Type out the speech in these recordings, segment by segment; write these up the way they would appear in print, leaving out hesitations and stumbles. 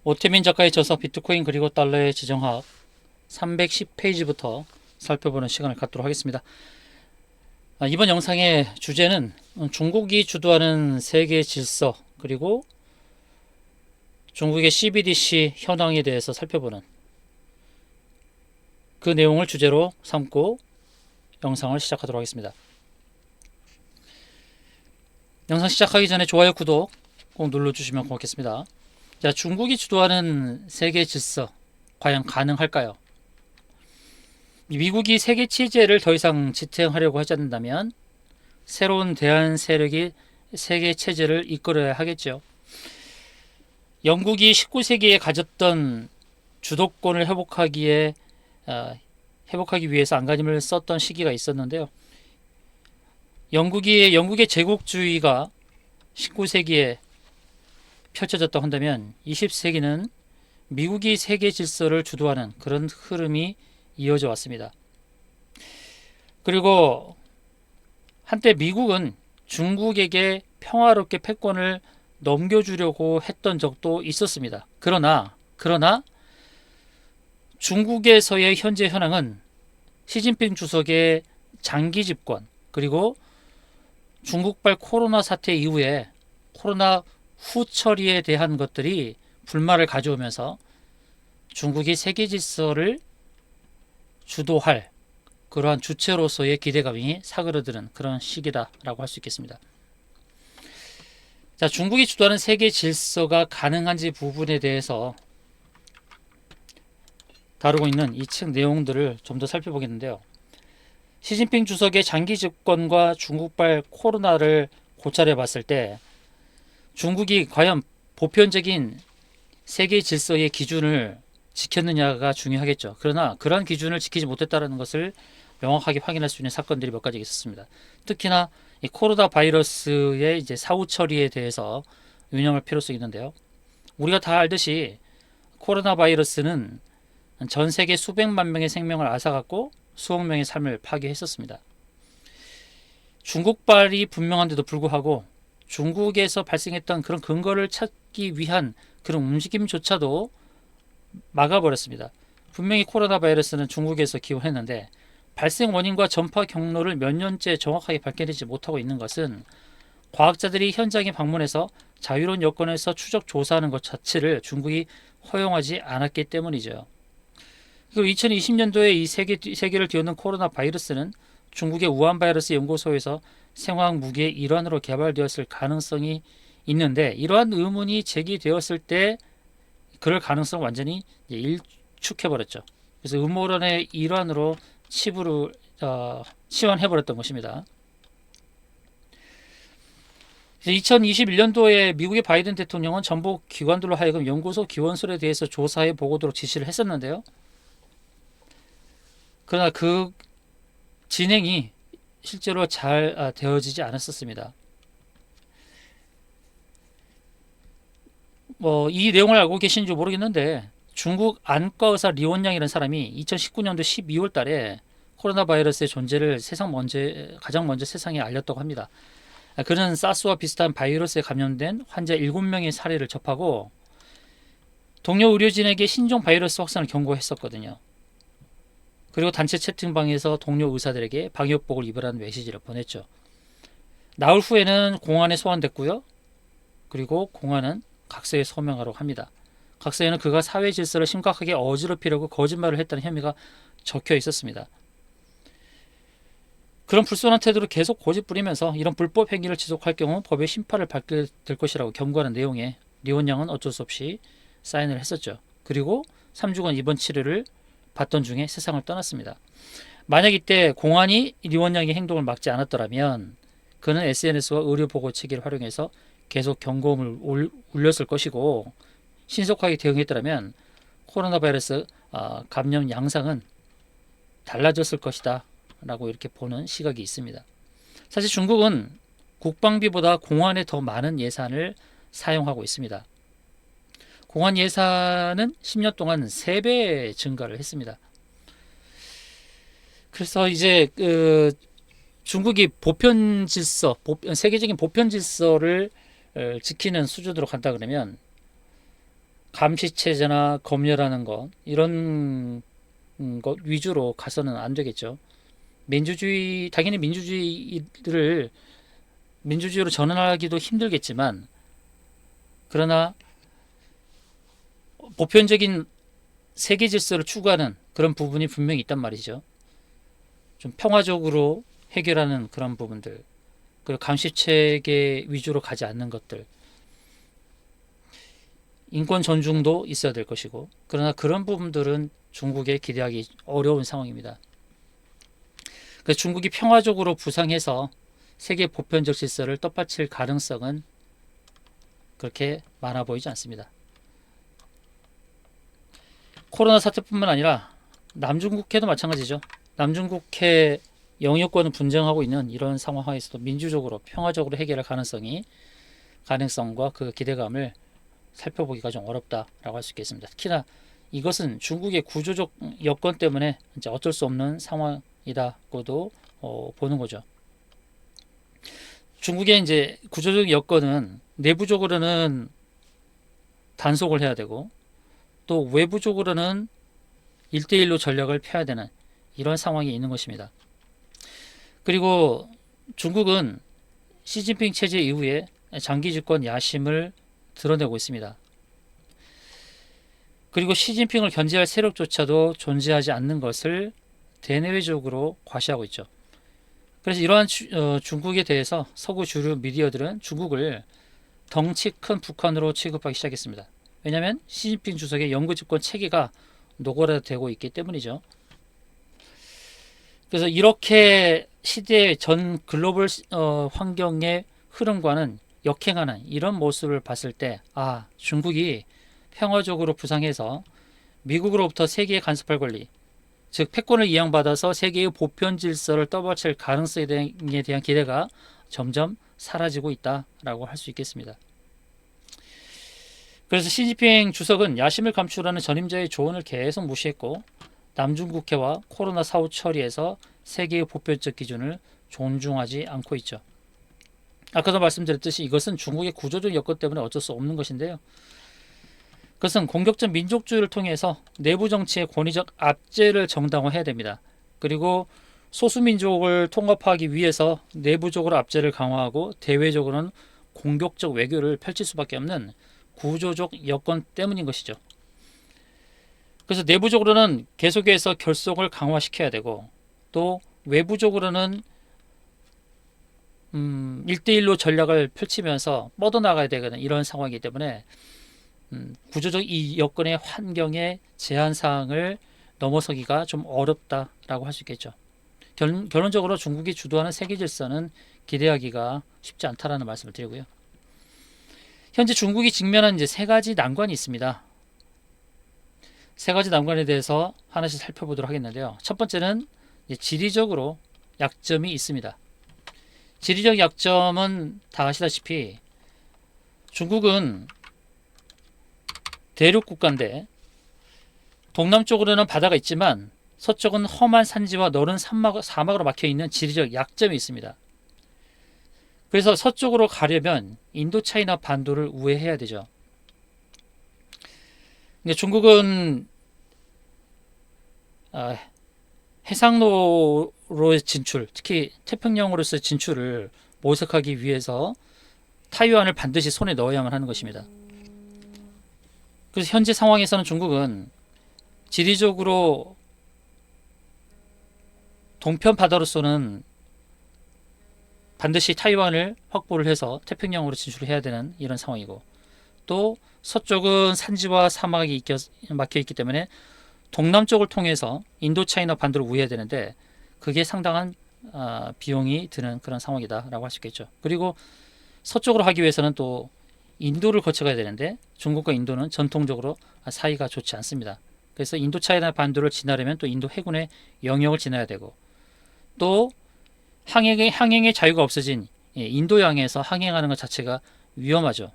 오태민 작가의 저서 비트코인 그리고 달러의 지정학 310페이지부터 살펴보는 시간을 갖도록 하겠습니다. 이번 영상의 주제는 중국이 주도하는 세계 질서 그리고 중국의 CBDC 현황에 대해서 살펴보는 그 내용을 주제로 삼고 영상을 시작하도록 하겠습니다. 영상 시작하기 전에 좋아요, 구독 꼭 눌러주시면 고맙겠습니다. 자, 중국이 주도하는 세계 질서 과연 가능할까요? 미국이 세계 체제를 더 이상 지탱하려고 하지 않는다면 새로운 대한 세력이 세계 체제를 이끌어야 하겠죠. 영국이 19세기에 가졌던 주도권을 회복하기 위해서 안간힘을 썼던 시기가 있었는데요. 영국의 제국주의가 19세기에 펼쳐졌다고 한다면 20세기는 미국이 세계 질서를 주도하는 그런 흐름이 이어져 왔습니다. 그리고 한때 미국은 중국에게 평화롭게 패권을 넘겨주려고 했던 적도 있었습니다. 그러나 중국에서의 현재 현황은 시진핑 주석의 장기 집권 그리고 중국발 코로나 사태 이후에 코로나 후 처리에 대한 것들이 불만을 가져오면서 중국이 세계 질서를 주도할 그러한 주체로서의 기대감이 사그러드는 그런 시기다라고 할 수 있겠습니다. 자, 중국이 주도하는 세계 질서가 가능한지 부분에 대해서 다루고 있는 이 책 내용들을 좀 더 살펴보겠는데요. 시진핑 주석의 장기 집권과 중국발 코로나를 고찰해 봤을 때 중국이 과연 보편적인 세계 질서의 기준을 지켰느냐가 중요하겠죠. 그러나 그러한 기준을 지키지 못했다는 것을 명확하게 확인할 수 있는 사건들이 몇 가지 있었습니다. 특히나 이 코로나 바이러스의 이제 사후 처리에 대해서 유념할 필요성이 있는데요. 우리가 다 알듯이 코로나 바이러스는 전 세계 수백만 명의 생명을 앗아갔고 수억 명의 삶을 파괴했었습니다. 중국발이 분명한데도 불구하고 중국에서 발생했던 그런 근거를 찾기 위한 그런 움직임조차도 막아버렸습니다. 분명히 코로나 바이러스는 중국에서 기원했는데 발생 원인과 전파 경로를 몇 년째 정확하게 밝혀내지 못하고 있는 것은 과학자들이 현장에 방문해서 자유로운 여건에서 추적 조사하는 것 자체를 중국이 허용하지 않았기 때문이죠. 그리고 2020년도에 이 세계를 뒤흔든 코로나 바이러스는 중국의 우한 바이러스 연구소에서 생화학 무기의 일환으로 개발되었을 가능성이 있는데 이러한 의문이 제기되었을 때 그럴 가능성을 완전히 일축해버렸죠. 그래서 음모론의 일환으로 치환해버렸던 것입니다. 2021년도에 미국의 바이든 대통령은 정부 기관들로 하여금 연구소 기원설에 대해서 조사해 보고도록 지시를 했었는데요. 그러나 그 진행이 실제로 잘 되어지지 않았었습니다. 이 내용을 알고 계신지 모르겠는데 중국 안과 의사 리원양이라는 사람이 2019년도 12월 달에 코로나 바이러스의 존재를 가장 먼저 세상에 알렸다고 합니다. 그는 사스와 비슷한 바이러스에 감염된 환자 7명의 사례를 접하고 동료 의료진에게 신종 바이러스 확산을 경고했었거든요. 그리고 단체 채팅방에서 동료 의사들에게 방역복을 입으라는 메시지를 보냈죠. 나흘 후에는 공안에 소환됐고요. 그리고 공안은 각서에 서명하라고 합니다. 각서에는 그가 사회 질서를 심각하게 어지럽히려고 거짓말을 했다는 혐의가 적혀 있었습니다. 그런 불손한 태도를 계속 고집부리면서 이런 불법 행위를 지속할 경우 법의 심판을 받게 될 것이라고 경고하는 내용에 리원양은 어쩔 수 없이 사인을 했었죠. 그리고 3주간 입원 치료를 받던 중에 세상을 떠났습니다. 만약 이때 공안이 리원양의 행동을 막지 않았더라면 그는 SNS와 의료보고 체계를 활용해서 계속 경고음을 울렸을 것이고 신속하게 대응했더라면 코로나 바이러스 감염 양상은 달라졌을 것이다 라고 이렇게 보는 시각이 있습니다. 사실 중국은 국방비보다 공안에 더 많은 예산을 사용하고 있습니다. 공안 예산은 10년 동안 3배 증가를 했습니다. 그래서 이제 중국이 세계적인 보편 질서를 지키는 수준으로 간다 그러면 감시체제나 검열하는 것 이런 것 위주로 가서는 안 되겠죠. 당연히 민주주의로 전환하기도 힘들겠지만, 그러나 보편적인 세계 질서를 추구하는 그런 부분이 분명히 있단 말이죠. 좀 평화적으로 해결하는 그런 부분들, 그리고 감시 체계 위주로 가지 않는 것들, 인권 존중도 있어야 될 것이고, 그러나 그런 부분들은 중국에 기대하기 어려운 상황입니다. 그래서 중국이 평화적으로 부상해서 세계 보편적 질서를 떡받칠 가능성은 그렇게 많아 보이지 않습니다. 코로나 사태뿐만 아니라 남중국해도 마찬가지죠. 남중국해 영유권을 분쟁하고 있는 이런 상황에서도 민주적으로 평화적으로 해결할 가능성과 그 기대감을 살펴보기가 좀 어렵다라고 할 수 있겠습니다. 특히나 이것은 중국의 구조적 여건 때문에 이제 어쩔 수 없는 상황이다고도 보는 거죠. 중국의 이제 구조적 여건은 내부적으로는 단속을 해야 되고, 또 외부적으로는 1대1로 전략을 펴야 되는 이런 상황이 있는 것입니다. 그리고 중국은 시진핑 체제 이후에 장기 집권 야심을 드러내고 있습니다. 그리고 시진핑을 견제할 세력조차도 존재하지 않는 것을 대내외적으로 과시하고 있죠. 그래서 이러한 중국에 대해서 서구 주류 미디어들은 중국을 덩치 큰 북한으로 취급하기 시작했습니다. 왜냐하면 시진핑 주석의 영구 집권 체계가 노골화되고 있기 때문이죠. 그래서 이렇게 시대의 전 글로벌 환경의 흐름과는 역행하는 이런 모습을 봤을 때, 중국이 평화적으로 부상해서 미국으로부터 세계에 간섭할 권리, 즉 패권을 이양받아서 세계의 보편 질서를 떠받칠 가능성에 대한 기대가 점점 사라지고 있다라고 할 수 있겠습니다. 그래서 시진핑 주석은 야심을 감추라는 전임자의 조언을 계속 무시했고, 남중국해와 코로나 사후 처리에서 세계의 보편적 기준을 존중하지 않고 있죠. 아까도 말씀드렸듯이 이것은 중국의 구조적 여건 때문에 어쩔 수 없는 것인데요. 그것은 공격적 민족주의를 통해서 내부 정치의 권위적 압제를 정당화해야 됩니다. 그리고 소수민족을 통합하기 위해서 내부적으로 압제를 강화하고 대외적으로는 공격적 외교를 펼칠 수밖에 없는 구조적 여건 때문인 것이죠. 그래서 내부적으로는 계속해서 결속을 강화시켜야 되고, 또 외부적으로는 1대1로 전략을 펼치면서 뻗어나가야 되는 이런 상황이기 때문에 구조적 이 여건의 환경의 제한사항을 넘어서기가 좀 어렵다라고 할 수 있겠죠. 결론적으로 중국이 주도하는 세계 질서는 기대하기가 쉽지 않다라는 말씀을 드리고요. 현재 중국이 직면한 이제 세 가지 난관이 있습니다. 세 가지 난관에 대해서 하나씩 살펴보도록 하겠는데요. 첫 번째는 지리적으로 약점이 있습니다. 지리적 약점은 다 아시다시피 중국은 대륙 국가인데 동남쪽으로는 바다가 있지만 서쪽은 험한 산지와 너른 사막으로 막혀있는 지리적 약점이 있습니다. 그래서 서쪽으로 가려면 인도차이나 반도를 우회해야 되죠. 근데 중국은 해상로로의 진출, 특히 태평양으로서의 진출을 모색하기 위해서 타이완을 반드시 손에 넣어야만 하는 것입니다. 그래서 현재 상황에서는 중국은 지리적으로 동편 바다로서는 반드시 타이완을 확보를 해서 태평양으로 진출을 해야 되는 이런 상황이고, 또 서쪽은 산지와 사막이 막혀 있기 때문에 동남쪽을 통해서 인도차이나 반도를 우회해야 되는데 그게 상당한 비용이 드는 그런 상황이다라고 할 수 있겠죠. 그리고 서쪽으로 하기 위해서는 또 인도를 거쳐가야 되는데 중국과 인도는 전통적으로 사이가 좋지 않습니다. 그래서 인도차이나 반도를 지나려면 또 인도 해군의 영역을 지나야 되고, 또 항행의 자유가 없어진 인도양에서 항행하는 것 자체가 위험하죠.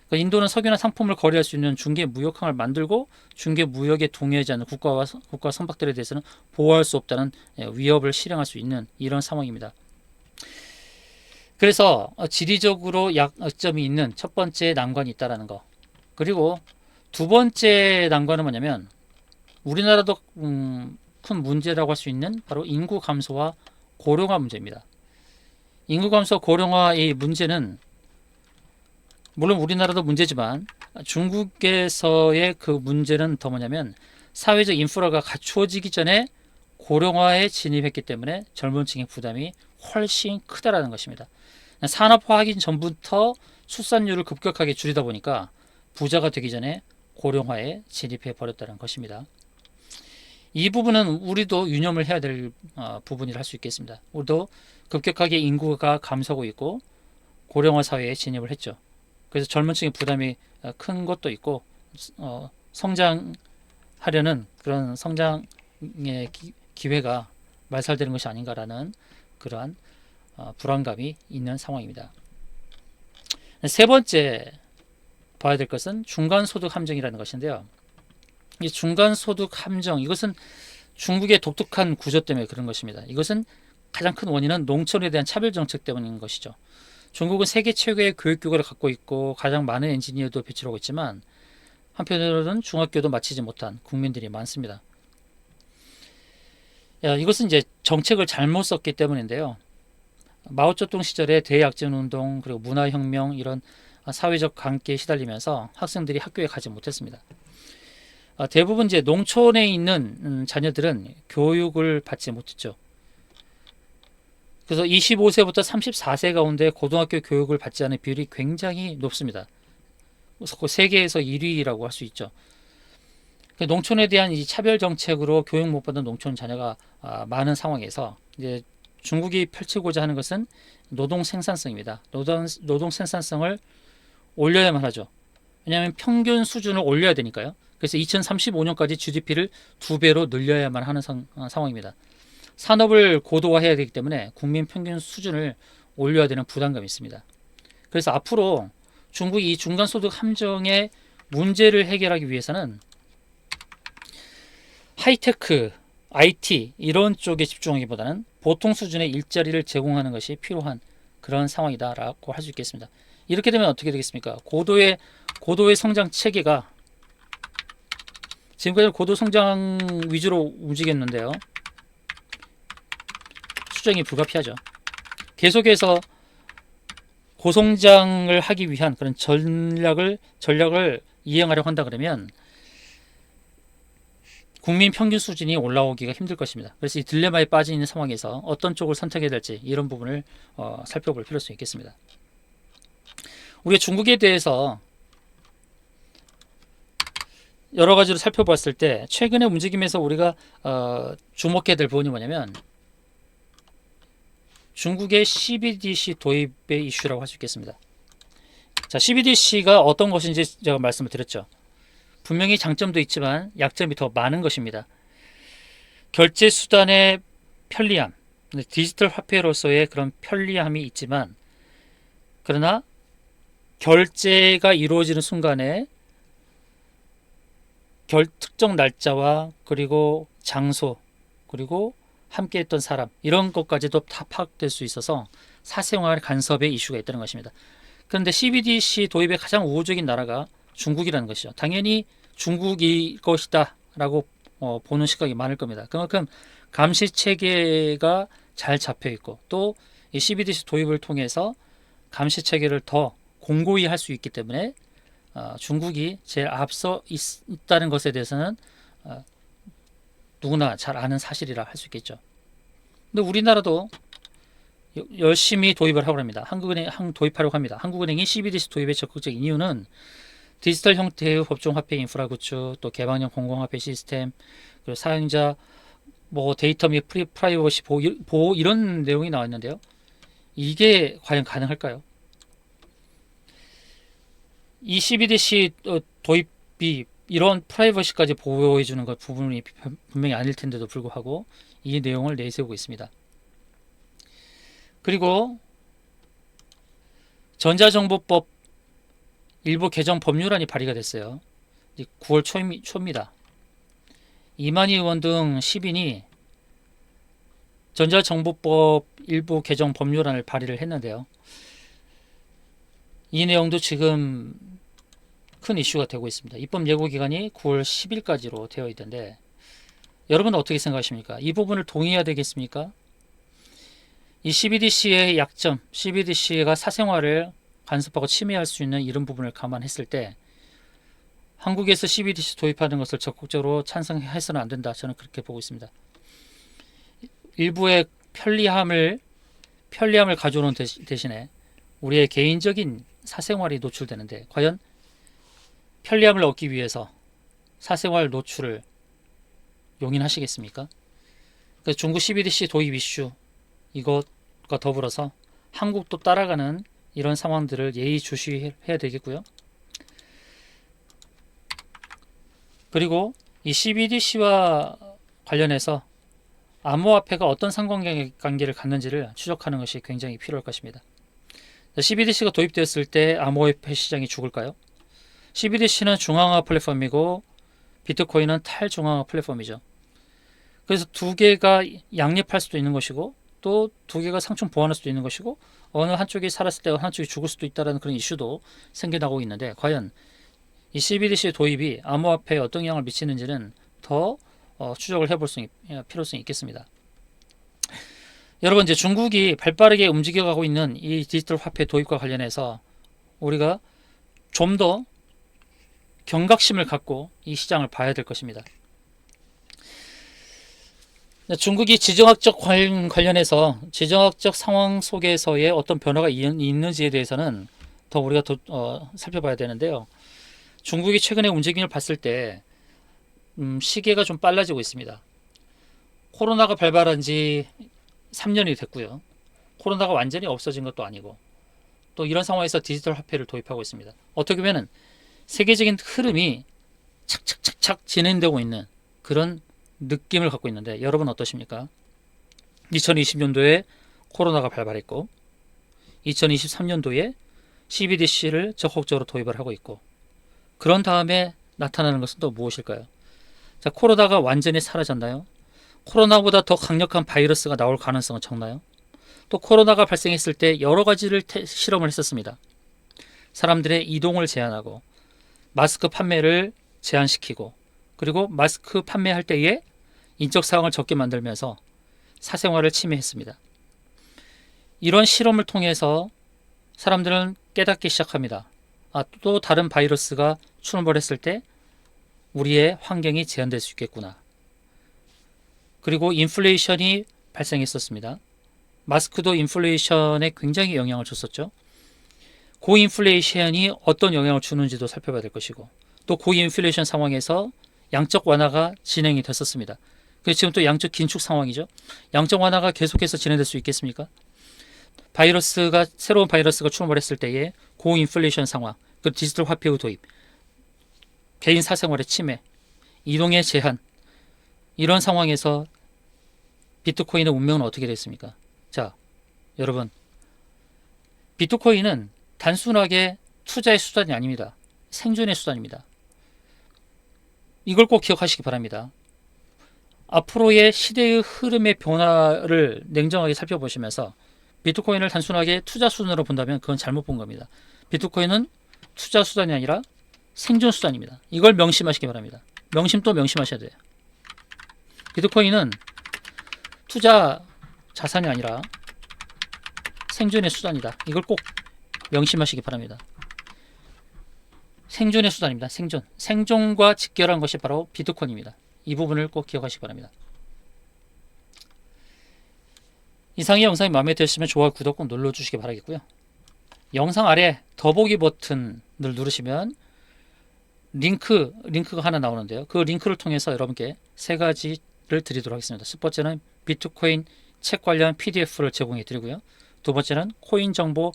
그러니까 인도는 석유나 상품을 거래할 수 있는 중개 무역항을 만들고 중개 무역에 동의하지 않는 국가 선박들에 대해서는 보호할 수 없다는 위협을 실행할 수 있는 이런 상황입니다. 그래서 지리적으로 약점이 있는 첫 번째 난관이 있다는 거, 그리고 두 번째 난관은 뭐냐면 우리나라도 큰 문제라고 할 수 있는 바로 인구 감소와 고령화 문제입니다. 인구 감소 고령화의 문제는 물론 우리나라도 문제지만 중국에서의 그 문제는 더 뭐냐면 사회적 인프라가 갖추어지기 전에 고령화에 진입했기 때문에 젊은 층의 부담이 훨씬 크다라는 것입니다. 산업화하기 전부터 출산율을 급격하게 줄이다 보니까 부자가 되기 전에 고령화에 진입해 버렸다는 것입니다. 이 부분은 우리도 유념을 해야 될 부분이라 할 수 있겠습니다. 우리도 급격하게 인구가 감소하고 있고 고령화 사회에 진입을 했죠. 그래서 젊은 층의 부담이 큰 것도 있고 성장하려는 그런 성장의 기회가 말살되는 것이 아닌가라는 그러한 불안감이 있는 상황입니다. 세 번째 봐야 될 것은 중간소득 함정이라는 것인데요. 이 중간소득 함정, 이것은 중국의 독특한 구조 때문에 그런 것입니다. 이것은 가장 큰 원인은 농촌에 대한 차별 정책 때문인 것이죠. 중국은 세계 최고의 교육교과를 갖고 있고 가장 많은 엔지니어도 배출하고 있지만 한편으로는 중학교도 마치지 못한 국민들이 많습니다. 이것은 이제 정책을 잘못 썼기 때문인데요. 마오쩌둥 시절에 대약전운동 그리고 문화혁명 이런 사회적 관계에 시달리면서 학생들이 학교에 가지 못했습니다. 대부분 이제 농촌에 있는 자녀들은 교육을 받지 못했죠. 그래서 25세부터 34세 가운데 고등학교 교육을 받지 않은 비율이 굉장히 높습니다. 세계에서 1위라고 할 수 있죠. 농촌에 대한 이 차별 정책으로 교육 못 받는 농촌 자녀가 많은 상황에서 이제 중국이 펼치고자 하는 것은 노동 생산성입니다. 노동 생산성을 올려야만 하죠. 왜냐하면 평균 수준을 올려야 되니까요. 그래서 2035년까지 GDP를 2배로 늘려야만 하는 상황입니다. 산업을 고도화해야 되기 때문에 국민 평균 수준을 올려야 되는 부담감이 있습니다. 그래서 앞으로 중국이 이 중간소득 함정의 문제를 해결하기 위해서는 하이테크, IT 이런 쪽에 집중하기보다는 보통 수준의 일자리를 제공하는 것이 필요한 그런 상황이다라고 할 수 있겠습니다. 이렇게 되면 어떻게 되겠습니까? 고도의 성장 체계가 지금까지 고도 성장 위주로 움직였는데요. 수정이 불가피하죠. 계속해서 고성장을 하기 위한 그런 전략을 이행하려고 한다 그러면 국민 평균 수준이 올라오기가 힘들 것입니다. 그래서 이 딜레마에 빠져 있는 상황에서 어떤 쪽을 선택해야 될지 이런 부분을 살펴볼 필요성이 있겠습니다. 우리가 중국에 대해서 여러 가지로 살펴봤을 때 최근의 움직임에서 우리가 주목해야 될 부분이 뭐냐면 중국의 CBDC 도입의 이슈라고 할 수 있겠습니다. 자, CBDC가 어떤 것인지 제가 말씀을 드렸죠. 분명히 장점도 있지만 약점이 더 많은 것입니다. 결제 수단의 편리함, 디지털 화폐로서의 그런 편리함이 있지만 그러나 결제가 이루어지는 순간에 특정 날짜와 그리고 장소 그리고 함께했던 사람 이런 것까지도 다 파악될 수 있어서 사생활 간섭의 이슈가 있다는 것입니다. 그런데 CBDC 도입의 가장 우호적인 나라가 중국이라는 것이죠. 당연히 중국일 것이다 라고 보는 시각이 많을 겁니다. 그만큼 감시 체계가 잘 잡혀 있고 또 이 CBDC 도입을 통해서 감시 체계를 더 공고히 할 수 있기 때문에 중국이 제일 앞서 있다는 것에 대해서는 누구나 잘 아는 사실이라 할 수 있겠죠. 근데 우리나라도 열심히 도입을 하고 합니다. 한국은행 도입하려고 합니다. 한국은행이 CBDC 도입에 적극적인 이유는 디지털 형태의 법정 화폐 인프라 구축, 또 개방형 공공화폐 시스템, 그리고 사용자 데이터 및 프라이버시 보호 이런 내용이 나와 있는데요. 이게 과연 가능할까요? 이 CBDC 도입이 이런 프라이버시까지 보호해주는 것 부분이 분명히 아닐 텐데도 불구하고 이 내용을 내세우고 있습니다. 그리고 전자정보법 일부 개정 법률안이 발의가 됐어요. 9월 초입니다. 이만희 의원 등 10인이 전자정보법 일부 개정 법률안을 발의를 했는데요. 이 내용도 지금 큰 이슈가 되고 있습니다. 입법 예고 기간이 9월 10일까지로 되어 있던데 여러분은 어떻게 생각하십니까? 이 부분을 동의해야 되겠습니까? 이 CBDC의 약점, CBDC가 사생활을 간섭하고 침해할 수 있는 이런 부분을 감안했을 때 한국에서 CBDC 도입하는 것을 적극적으로 찬성해서는 안 된다. 저는 그렇게 보고 있습니다. 일부의 편리함을 가져오는 대신에 우리의 개인적인 사생활이 노출되는데 과연 편리함을 얻기 위해서 사생활 노출을 용인하시겠습니까? 그래서 중국 CBDC 도입 이슈 이것과 더불어서 한국도 따라가는 이런 상황들을 예의주시해야 되겠고요. 그리고 이 CBDC와 관련해서 암호화폐가 어떤 상관관계를 갖는지를 추적하는 것이 굉장히 필요할 것입니다. CBDC가 도입되었을 때 암호화폐 시장이 죽을까요? CBDC는 중앙화 플랫폼이고 비트코인은 탈중앙화 플랫폼이죠. 그래서 두 개가 양립할 수도 있는 것이고 또 두 개가 상충 보완할 수도 있는 것이고 어느 한쪽이 살았을 때 한쪽이 죽을 수도 있다는 그런 이슈도 생겨나고 있는데 과연 이 CBDC 도입이 암호화폐에 어떤 영향을 미치는지는 더 추적을 해볼 필요성이 있겠습니다. 여러분 이제 중국이 발빠르게 움직여가고 있는 이 디지털 화폐 도입과 관련해서 우리가 좀 더 경각심을 갖고 이 시장을 봐야 될 것입니다. 중국이 지정학적 관련해서 지정학적 상황 속에서의 어떤 변화가 있는지에 대해서는 더 우리가 살펴봐야 되는데요. 중국이 최근에 움직임을 봤을 때 시계가 좀 빨라지고 있습니다. 코로나가 발발한 지 3년이 됐고요. 코로나가 완전히 없어진 것도 아니고 또 이런 상황에서 디지털 화폐를 도입하고 있습니다. 어떻게 보면 세계적인 흐름이 착착착착 진행되고 있는 그런 느낌을 갖고 있는데 여러분 어떠십니까? 2020년도에 코로나가 발발했고 2023년도에 CBDC를 적극적으로 도입을 하고 있고 그런 다음에 나타나는 것은 또 무엇일까요? 자, 코로나가 완전히 사라졌나요? 코로나보다 더 강력한 바이러스가 나올 가능성은 적나요? 또 코로나가 발생했을 때 여러 가지를 실험을 했었습니다. 사람들의 이동을 제한하고 마스크 판매를 제한시키고 그리고 마스크 판매할 때에 인적 사항을 적게 만들면서 사생활을 침해했습니다. 이런 실험을 통해서 사람들은 깨닫기 시작합니다. 또 다른 바이러스가 출몰했을 때 우리의 환경이 제한될 수 있겠구나. 그리고 인플레이션이 발생했었습니다. 마스크도 인플레이션에 굉장히 영향을 줬었죠. 고인플레이션이 어떤 영향을 주는지도 살펴봐야 될 것이고 또 고인플레이션 상황에서 양적 완화가 진행이 됐었습니다. 그래서 지금 또 양적 긴축 상황이죠. 양적 완화가 계속해서 진행될 수 있겠습니까? 새로운 바이러스가 출몰했을 때의 고인플레이션 상황, 그 디지털 화폐의 도입, 개인 사생활의 침해, 이동의 제한 이런 상황에서 비트코인의 운명은 어떻게 됐습니까? 자, 여러분 비트코인은 단순하게 투자의 수단이 아닙니다. 생존의 수단입니다. 이걸 꼭 기억하시기 바랍니다. 앞으로의 시대의 흐름의 변화를 냉정하게 살펴보시면서 비트코인을 단순하게 투자 수단으로 본다면 그건 잘못 본 겁니다. 비트코인은 투자 수단이 아니라 생존 수단입니다. 이걸 명심하시기 바랍니다. 또 명심하셔야 돼요. 비트코인은 투자 자산이 아니라 생존의 수단이다. 이걸 꼭 명심하시기 바랍니다. 생존의 수단입니다. 생존과 직결한 것이 바로 비트코인입니다. 이 부분을 꼭 기억하시기 바랍니다. 이상의 영상이 마음에 드시면 좋아요, 구독 꼭 눌러주시기 바라겠고요. 영상 아래 더보기 버튼을 누르시면 링크가 하나 나오는데요. 그 링크를 통해서 여러분께 세 가지를 드리도록 하겠습니다. 첫 번째는 비트코인 책 관련 PDF를 제공해 드리고요. 두 번째는 코인 정보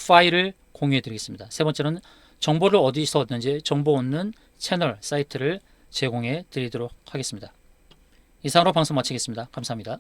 파일을 공유해 드리겠습니다. 세 번째는 정보를 어디서 얻는지 정보 얻는 채널 사이트를 제공해 드리도록 하겠습니다. 이상으로 방송 마치겠습니다. 감사합니다.